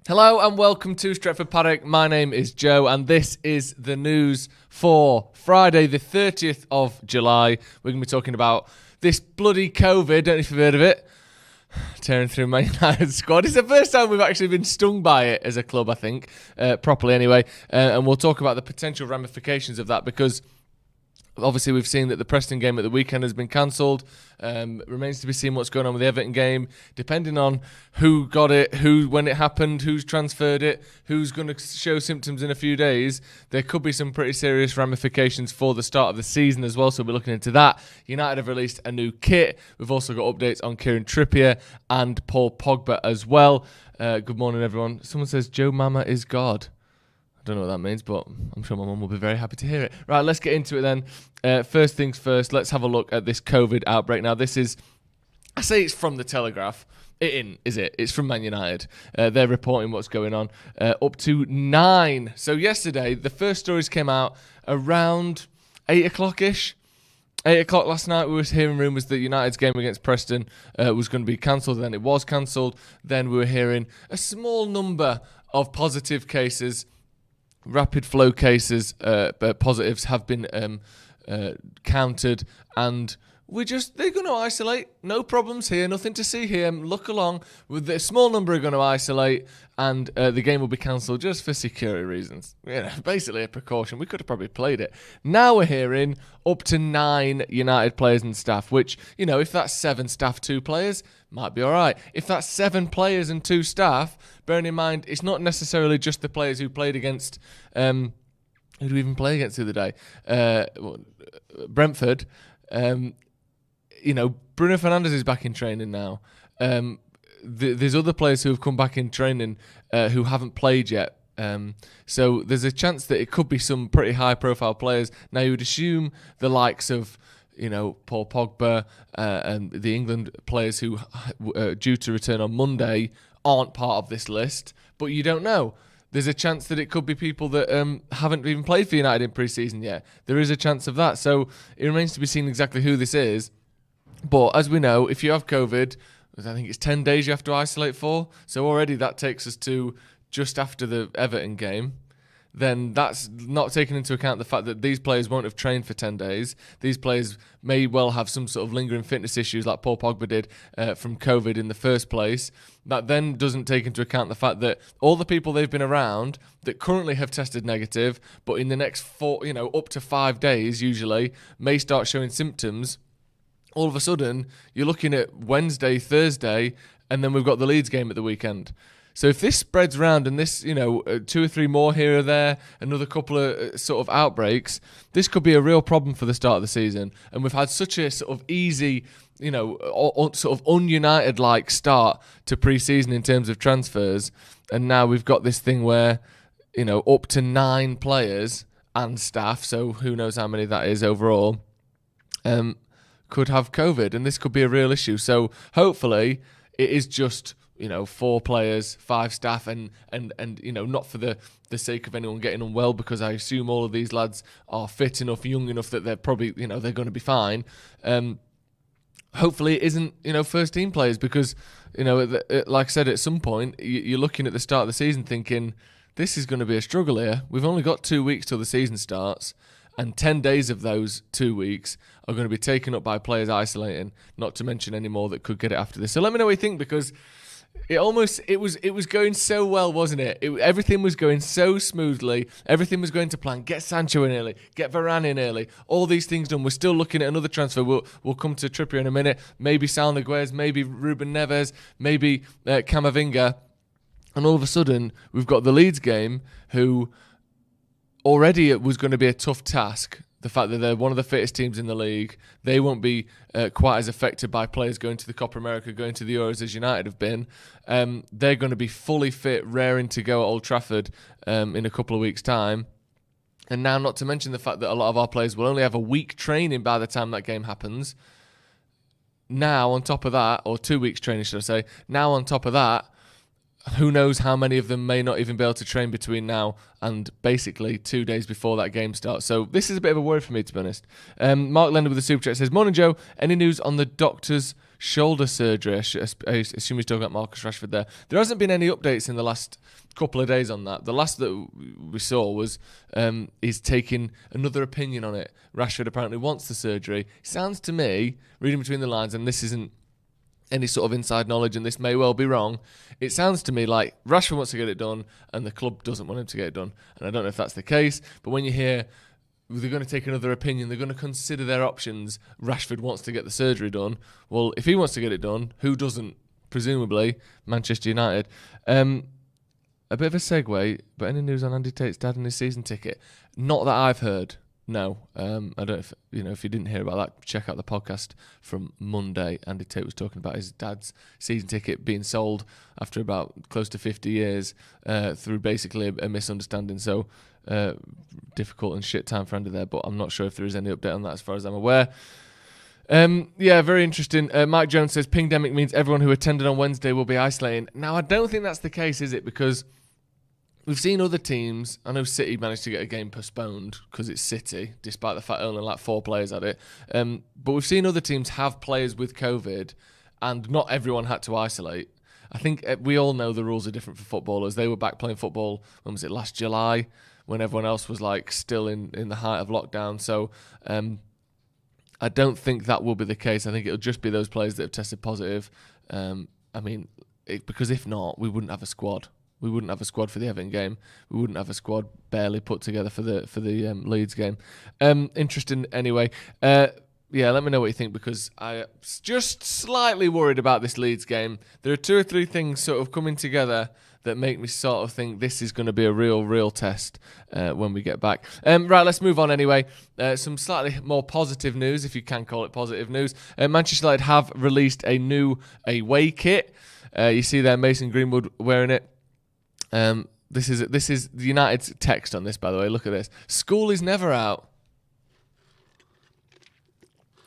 Hello and welcome to Stretford Paddock. My name is Joe and this is the news for Friday the 30th of July. We're going to be talking about this bloody COVID, don't know if you've heard of it, tearing through Man United squad. It's the first time we've actually been stung by it as a club, I think, properly anyway. And we'll talk about the potential ramifications of that because obviously we've seen that the Preston game at the weekend has been cancelled. Remains to be seen what's going on with the Everton game, depending on who got it, when it happened, who's transferred it, who's going to show symptoms in a few days. There could be some pretty serious ramifications for the start of the season as well, so we're looking into that. United have released a new kit. We've also got updates on Kieran Trippier and Paul Pogba as well. Good morning, everyone. Someone says Joe Mama is God. I don't know what that means, but I'm sure my mum will be very happy to hear it. Right, let's get into it then. First things first, let's have a look at this COVID outbreak. Now, this is, I say it's from the Telegraph. It isn't, is it? It's from Man United. They're reporting what's going on. Up to 9. So yesterday, the first stories came out around 8 o'clock-ish. 8 o'clock last night, we were hearing rumours that United's game against Preston was going to be cancelled. Then it was cancelled. Then we were hearing a small number of positive cases. Rapid flow cases, positives have been counted, and they're going to isolate. No problems here, nothing to see here. Look along. With a small number are going to isolate, and the game will be cancelled just for security reasons. Basically a precaution. We could have probably played it. Now we're hearing up to 9 United players and staff, which, if that's 7 staff, 2 players, might be all right. If that's 7 players and 2 staff, bearing in mind, it's not necessarily just the players who played against... who did we even play against the other day? Brentford. Bruno Fernandes is back in training now. There's other players who have come back in training who haven't played yet. So there's a chance that it could be some pretty high-profile players. Now, you would assume the likes of... Paul Pogba and the England players who are due to return on Monday aren't part of this list, but you don't know. There's a chance that it could be people that haven't even played for United in pre-season yet. There is a chance of that, so it remains to be seen exactly who this is. But as we know, if you have COVID, I think it's 10 days you have to isolate for, so already that takes us to just after the Everton game. Then that's not taking into account the fact that these players won't have trained for 10 days. These players may well have some sort of lingering fitness issues like Paul Pogba did from COVID in the first place. That then doesn't take into account the fact that all the people they've been around that currently have tested negative, but in the next 4, up to 5 days usually, may start showing symptoms. All of a sudden, you're looking at Wednesday, Thursday, and then we've got the Leeds game at the weekend. So if this spreads around and this, 2 or 3 more here or there, another couple of sort of outbreaks, this could be a real problem for the start of the season. And we've had such a sort of easy, sort of un-United-like start to pre-season in terms of transfers. And now we've got this thing where, up to 9 players and staff, so who knows how many that is overall, could have COVID. And this could be a real issue. So hopefully it is just... 4 players, 5 staff, and not for the sake of anyone getting unwell, because I assume all of these lads are fit enough, young enough that they're probably, they're going to be fine. Hopefully it isn't, first team players, because, like I said, at some point, you're looking at the start of the season thinking, this is going to be a struggle here. We've only got 2 weeks till the season starts, and 10 days of those 2 weeks are going to be taken up by players isolating, not to mention any more that could get it after this. So let me know what you think, because... It was going so well, wasn't it? Everything was going so smoothly. Everything was going to plan. Get Sancho in early. Get Varan in early. All these things done. We're still looking at another transfer. We'll come to Trippier in a minute. Maybe Sal Niguez. Maybe Ruben Neves. Maybe Camavinga. And all of a sudden, we've got the Leeds game, who already it was going to be a tough task. The fact that they're one of the fittest teams in the league, they won't be quite as affected by players going to the Copa America, going to the Euros as United have been. They're going to be fully fit, raring to go at Old Trafford in a couple of weeks' time. And now, not to mention the fact that a lot of our players will only have a week training by the time that game happens. Now, on top of that, or 2 weeks training, should I say, now on top of that, Who knows how many of them may not even be able to train between now and basically 2 days before that game starts. So this is a bit of a worry for me, to be honest. Mark Leonard with the super chat says, "Morning, Joe. Any news on the doctor's shoulder surgery?" I assume he's talking about Marcus Rashford there. There hasn't been any updates in the last couple of days on that. The last that we saw was he's taking another opinion on it. Rashford apparently wants the surgery. Sounds to me, reading between the lines, and this isn't any sort of inside knowledge, and this may well be wrong, it sounds to me like Rashford wants to get it done and the club doesn't want him to get it done. And I don't know if that's the case, but when you hear they're going to take another opinion, they're going to consider their options, Rashford wants to get the surgery done, well, if he wants to get it done, who doesn't? Presumably Manchester United. A bit of a segue, but any news on Andy Tate's dad and his season ticket? Not that I've heard. No, I don't know if you didn't hear about that, check out the podcast from Monday. Andy Tate was talking about his dad's season ticket being sold after about close to 50 years through basically a misunderstanding. So difficult and shit time for Andy there, but I'm not sure if there is any update on that as far as I'm aware. Yeah, very interesting. Mike Jones says, "Pingdemic means everyone who attended on Wednesday will be isolating." Now, I don't think that's the case, is it? Because we've seen other teams. I know City managed to get a game postponed because it's City, despite the fact only like 4 players had it. But we've seen other teams have players with COVID, and not everyone had to isolate. I think we all know the rules are different for footballers. They were back playing football, when was it, last July, when everyone else was like still in the height of lockdown. So I don't think that will be the case. I think it'll just be those players that have tested positive. Because if not, we wouldn't have a squad. We wouldn't have a squad for the Everton game. We wouldn't have a squad barely put together for the Leeds game. Interesting anyway. Yeah, let me know what you think, because I'm just slightly worried about this Leeds game. There are 2 or 3 things sort of coming together that make me sort of think this is going to be a real test when we get back. Right, let's move on anyway. Some slightly more positive news, if you can call it positive news. Manchester United have released a new away kit. You see there Mason Greenwood wearing it. This is the United's text on this, by the way. Look at this. "School is never out."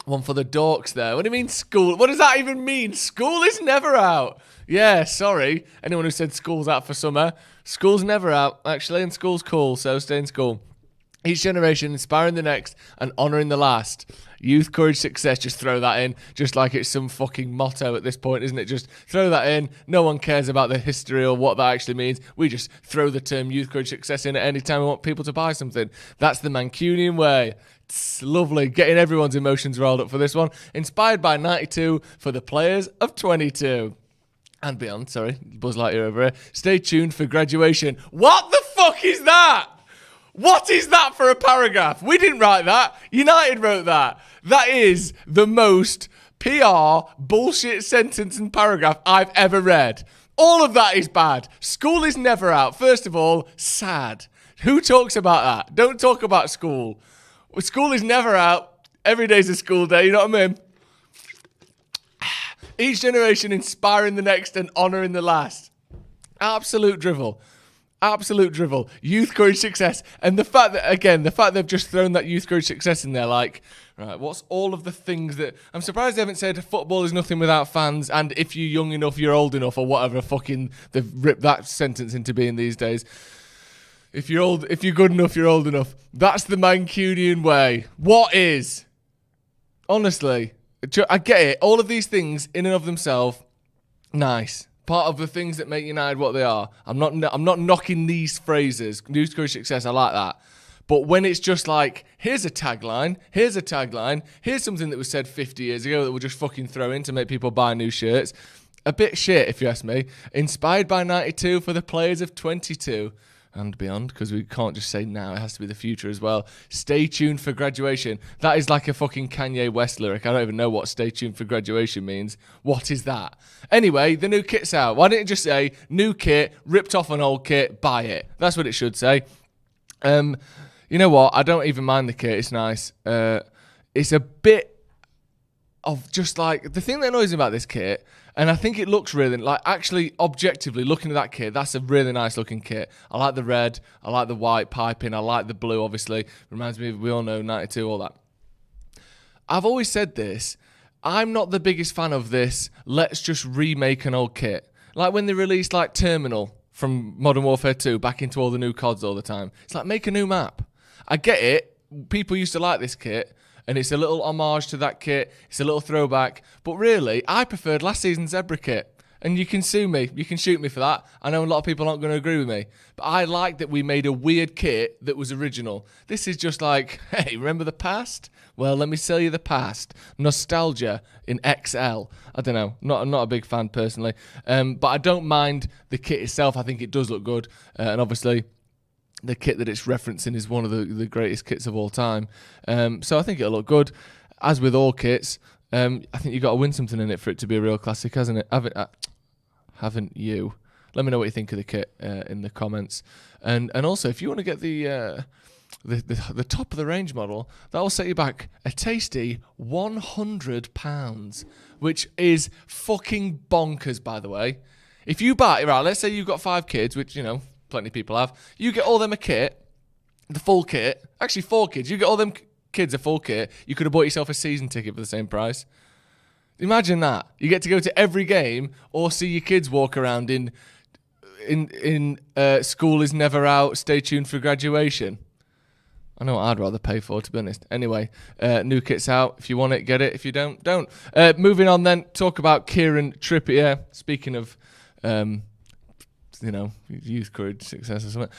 One for the dorks there. What do you mean school? What does that even mean? School is never out. Yeah, sorry. Anyone who said school's out for summer. School's never out, actually, and school's cool, so stay in school. Each generation inspiring the next and honouring the last. Youth, courage, success. Just throw that in. Just like it's some fucking motto at this point, isn't it? Just throw that in. No one cares about the history or what that actually means. We just throw the term youth, courage, success in at any time we want people to buy something. That's the Mancunian way. It's lovely. Getting everyone's emotions rolled up for this one. Inspired by 92 for the players of 22. And beyond, sorry. Buzz Lightyear over here. Stay tuned for graduation. What the fuck is that? What is that for a paragraph? We didn't write that. United wrote that. That is the most PR bullshit sentence and paragraph I've ever read. All of that is bad. School is never out. First of all, sad. Who talks about that? Don't talk about school. School is never out. Every day's a school day, you know what I mean? Each generation inspiring the next and honouring the last. Absolute drivel. Absolute drivel. Youth, courage, success. And the fact that they've just thrown that youth, courage, success in there, like, right, what's all of the things that... I'm surprised they haven't said football is nothing without fans, and if you're young enough, you're old enough, or whatever fucking they've ripped that sentence into being these days. If you're good enough, you're old enough. That's the Mancunian way. What is? Honestly, I get it. All of these things, in and of themselves, nice. Part of the things that make United what they are. I'm not knocking these phrases. Youth, courage, success, I like that. But when it's just like, here's a tagline, here's something that was said 50 years ago that we'll just fucking throw in to make people buy new shirts. A bit shit, if you ask me. Inspired by 92 for the players of 22 and beyond, because we can't just say now, it has to be the future as well. Stay tuned for graduation. That is like a fucking Kanye West lyric. I don't even know what stay tuned for graduation means. What is that? Anyway, the new kit's out. Why didn't it just say, new kit, ripped off an old kit, buy it? That's what it should say. You know what? I don't even mind the kit. It's nice. It's a bit of just like... The thing that annoys me about this kit... And I think it looks really, like, actually, objectively, looking at that kit, that's a really nice looking kit. I like the red, I like the white piping, I like the blue, obviously. Reminds me of, we all know, 92, all that. I've always said this, I'm not the biggest fan of this, let's just remake an old kit. Like when they released like Terminal from Modern Warfare 2 back into all the new CODs all the time. It's like, make a new map. I get it. People used to like this kit, and it's a little homage to that kit. It's a little throwback. But really, I preferred last season's Zebra kit. And you can sue me. You can shoot me for that. I know a lot of people aren't going to agree with me. But I like that we made a weird kit that was original. This is just like, hey, remember the past? Well, let me sell you the past. Nostalgia in XL. I don't know. I'm not a big fan personally. But I don't mind the kit itself. I think it does look good. And obviously, the kit that it's referencing is one of the greatest kits of all time. So I think it'll look good. As with all kits, I think you've got to win something in it for it to be a real classic, hasn't it? Haven't you? Let me know what you think of the kit in the comments. And also, if you want to get the top of the range model, that will set you back a tasty £100, which is fucking bonkers, by the way. If you buy, right, let's say you've got 5 kids, which, you know, plenty of people have. You get all them a kit, the full kit. Actually, 4 kids. You get all them kids a full kit. You could have bought yourself a season ticket for the same price. Imagine that. You get to go to every game or see your kids walk around in school is never out, stay tuned for graduation. I know what I'd rather pay for, to be honest. Anyway, new kit's out. If you want it, get it. If you don't, don't. Moving on then, talk about Kieran Trippier. Speaking of, youth courage, success or something.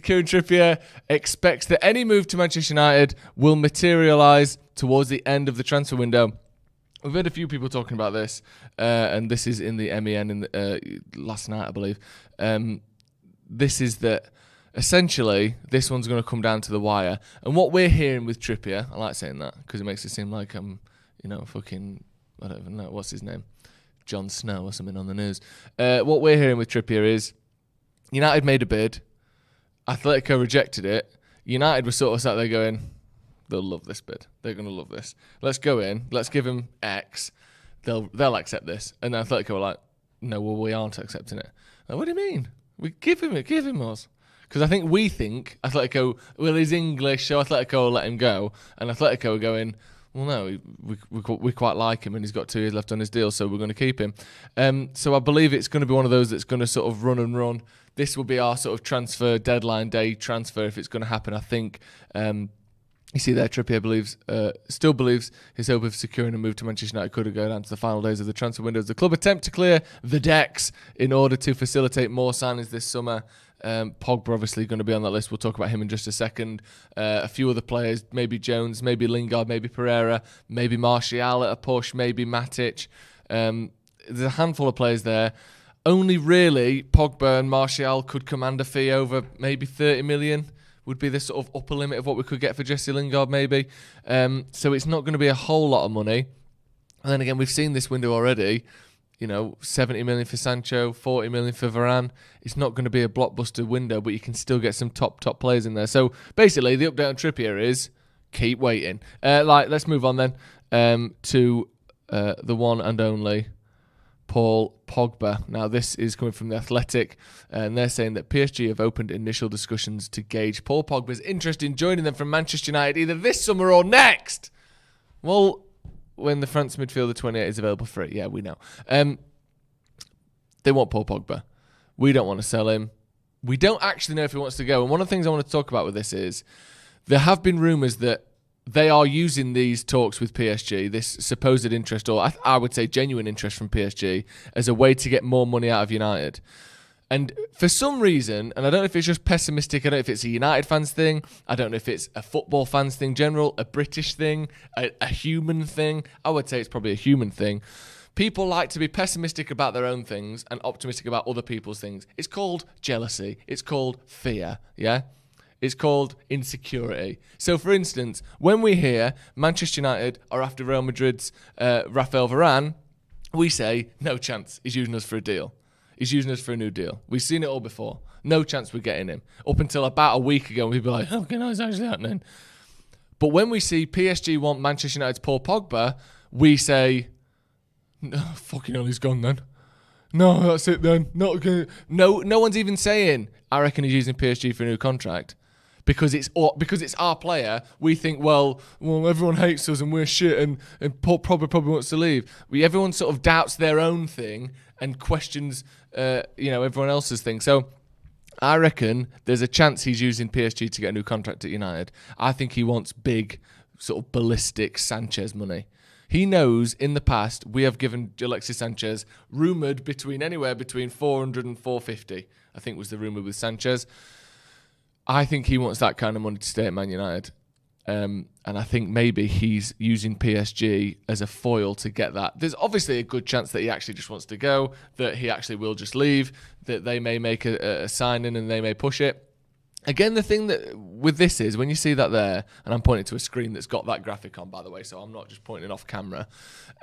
Kieran Trippier expects that any move to Manchester United will materialise towards the end of the transfer window. We've heard a few people talking about this, and this is in the MEN last night, I believe. This is that essentially this one's going to come down to the wire. And what we're hearing with Trippier, I like saying that because it makes it seem like I'm, fucking, I don't even know, what's his name? Jon Snow or something on the news. What we're hearing with Trippier is United made a bid, Atletico rejected it, United was sort of sat there going, they'll love this bid. They're going to love this. Let's go in. Let's give them X. They'll accept this. And then Atletico were like, no, well, we aren't accepting it. Like, what do you mean? We give him it. Give him us. Because we think Atletico, well, he's English, so Atletico will let him go. And Atletico are going, well, no, we quite like him and he's got 2 years left on his deal, so we're going to keep him. So I believe it's going to be one of those that's going to sort of run and run. This will be our sort of transfer deadline day transfer if it's going to happen, I think. You see there, Trippier still believes his hope of securing a move to Manchester United could go down to the final days of the transfer window as the club attempt to clear the decks in order to facilitate more signings this summer. Pogba obviously going to be on that list. We'll talk about him in just a second. A few other players, maybe Jones, maybe Lingard, maybe Pereira, maybe Martial at a push, maybe Matic. There's a handful of players there. Only really Pogba and Martial could command a fee over maybe 30 million. Would be the sort of upper limit of what we could get for Jesse Lingard, maybe. So it's not going to be a whole lot of money. And then again, we've seen this window already. 70 million for Sancho, 40 million for Varan. It's not going to be a blockbuster window, but you can still get some top players in there. So basically, the update on Trippier is keep waiting. Let's move on then to the one and only Paul Pogba. Now, this is coming from The Athletic, and they're saying that PSG have opened initial discussions to gauge Paul Pogba's interest in joining them from Manchester United either this summer or next. Well, when the France midfielder 28 is available for it, yeah, we know. They want Paul Pogba. We don't want to sell him. We don't actually know if he wants to go. And one of the things I want to talk about with this is there have been rumours that they are using these talks with PSG, this supposed interest, or I would say genuine interest from PSG, as a way to get more money out of United. And for some reason, and I don't know if it's just pessimistic, I don't know if it's a United fans thing, I don't know if it's a football fans thing general, a British thing, a human thing. I would say it's probably a human thing. People like to be pessimistic about their own things and optimistic about other people's things. It's called jealousy. It's called fear, yeah? It's called insecurity. So, for instance, when we hear Manchester United are after Real Madrid's Rafael Varan, we say, no chance, he's using us for a deal. He's using us for a new deal. We've seen it all before. No chance we're getting him. Up until about a week ago, people were like, okay, no, it's actually happening. But when we see PSG want Manchester United's Paul Pogba, we say, no, fucking hell, he's gone then. No, that's it then. Not okay. No one's even saying, I reckon he's using PSG for a new contract. because it's our player. We think, well, everyone hates us and we're shit, and Paul Pogba probably wants to leave. Everyone sort of doubts their own thing and questions, everyone else's thing. So I reckon there's a chance he's using PSG to get a new contract at United. I think he wants big, sort of ballistic Sanchez money. He knows in the past we have given Alexis Sanchez rumoured anywhere between 400 and 450, I think was the rumour with Sanchez. I think he wants that kind of money to stay at Man United. And I think maybe he's using PSG as a foil to get that. There's obviously a good chance that he actually just wants to go, that he actually will just leave, that they may make a signing and they may push it. Again, the thing that with this is when you see that there, and I'm pointing to a screen that's got that graphic on, by the way, so I'm not just pointing off camera,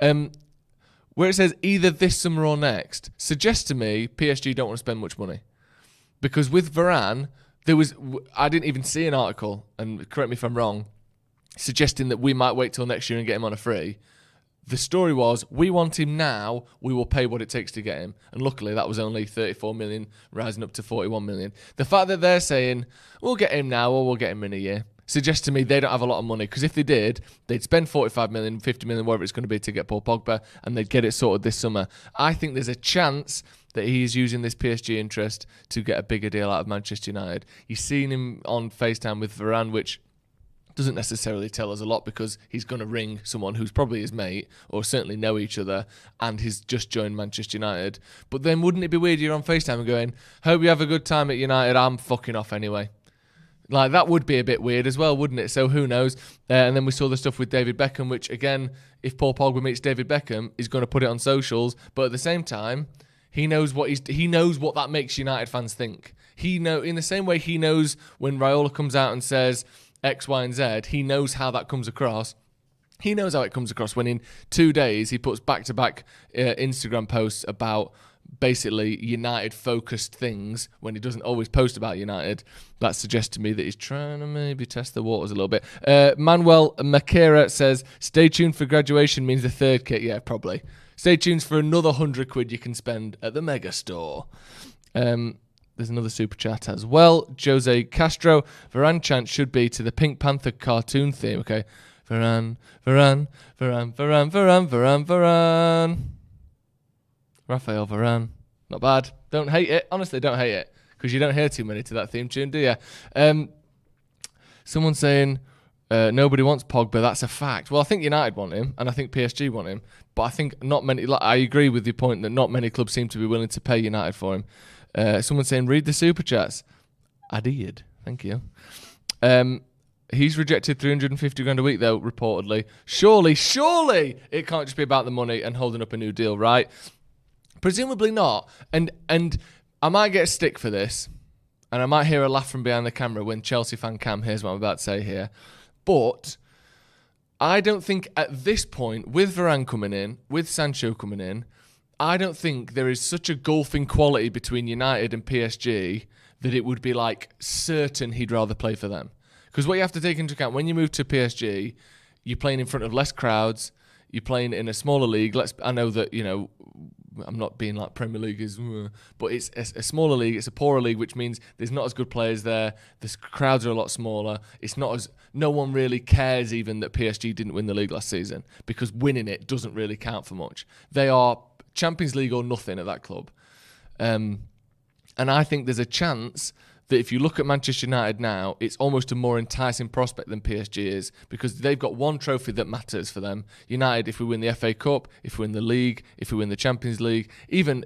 where it says either this summer or next, suggests to me PSG don't want to spend much money. Because with Varan, I didn't even see an article, and correct me if I'm wrong, suggesting that we might wait till next year and get him on a free. The story was, we want him now, we will pay what it takes to get him. And luckily, that was only 34 million, rising up to 41 million. The fact that they're saying, we'll get him now or we'll get him in a year, suggests to me they don't have a lot of money. Because if they did, they'd spend 45 million, 50 million, whatever it's going to be to get Paul Pogba, and they'd get it sorted this summer. I think there's a chance that he's using this PSG interest to get a bigger deal out of Manchester United. You've seen him on FaceTime with Varan, which doesn't necessarily tell us a lot because he's going to ring someone who's probably his mate or certainly know each other and he's just joined Manchester United. But then wouldn't it be weird you're on FaceTime and going, hope you have a good time at United, I'm fucking off anyway. Like, that would be a bit weird as well, wouldn't it? So who knows? And then we saw the stuff with David Beckham, which again, if Paul Pogba meets David Beckham, he's going to put it on socials. But at the same time, he knows what that makes United fans think. In the same way he knows when Raiola comes out and says X, Y, and Z, he knows how that comes across. He knows how it comes across when in 2 days he puts back-to-back Instagram posts about basically United-focused things when he doesn't always post about United. That suggests to me that he's trying to maybe test the waters a little bit. Manuel Makera says, stay tuned for graduation means the third kit. Yeah, probably. Stay tuned for another £100 you can spend at the Mega Store. There's another super chat as well. Jose Castro, Varan chant should be to the Pink Panther cartoon theme. Okay. Varan, Varan, Varan, Varan, Varan, Varan, Varan. Raphael Varan. Not bad. Don't hate it. Honestly, don't hate it. Because you don't hear too many to that theme tune, do you? Someone saying nobody wants Pogba. That's a fact. Well, I think United want him, and I think PSG want him. But I think not many. I agree with your point that not many clubs seem to be willing to pay United for him. Someone saying, read the super chats. I did. Thank you. He's rejected 350 grand a week, though, reportedly. Surely, it can't just be about the money and holding up a new deal, right? Presumably not. And I might get a stick for this, and I might hear a laugh from behind the camera when Chelsea fan Cam hears what I'm about to say here. But I don't think at this point, with Varane coming in, with Sancho coming in, I don't think there is such a gulf in quality between United and PSG that it would be like certain he'd rather play for them. Because what you have to take into account, when you move to PSG, you're playing in front of less crowds, you're playing in a smaller league. I know that, I'm not being like Premier League is, but it's a smaller league, it's a poorer league, which means there's not as good players there, the crowds are a lot smaller, no one really cares even that PSG didn't win the league last season, because winning it doesn't really count for much. They are Champions League or nothing at that club. And I think there's a chance that if you look at Manchester United now, it's almost a more enticing prospect than PSG is, because they've got one trophy that matters for them. United, if we win the FA Cup, if we win the league, if we win the Champions League, even,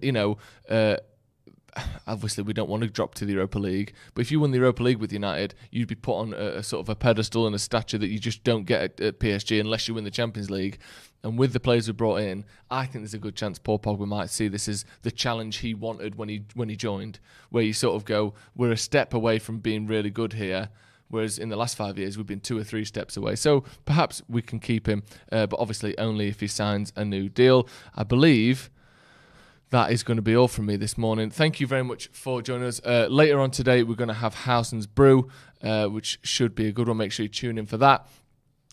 obviously we don't want to drop to the Europa League, but if you won the Europa League with United, you'd be put on a sort of a pedestal and a stature that you just don't get at PSG unless you win the Champions League. And with the players we brought in, I think there's a good chance Paul Pogba might see this as the challenge he wanted when he joined, where you sort of go, we're a step away from being really good here, whereas in the last 5 years we've been 2 or 3 steps away. So perhaps we can keep him, but obviously only if he signs a new deal. I believe that is going to be all from me this morning. Thank you very much for joining us. Later on today, we're going to have Howson's Brew, which should be a good one. Make sure you tune in for that.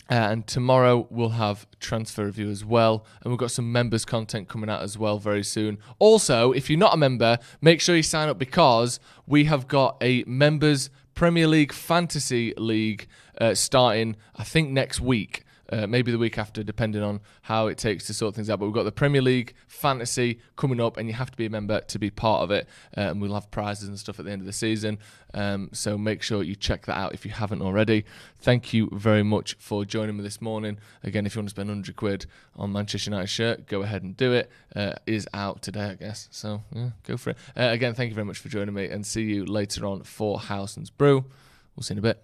And tomorrow we'll have transfer review as well. And we've got some members content coming out as well very soon. Also, if you're not a member, make sure you sign up, because we have got a members Premier League Fantasy League starting, I think, next week. Maybe the week after, depending on how it takes to sort things out. But we've got the Premier League Fantasy coming up, and you have to be a member to be part of it. And we'll have prizes and stuff at the end of the season. So make sure you check that out if you haven't already. Thank you very much for joining me this morning. Again, if you want to spend 100 quid on Manchester United shirt, go ahead and do it. Is out today, I guess. So yeah, go for it. Again, thank you very much for joining me, and see you later on for Howson's Brew. We'll see you in a bit.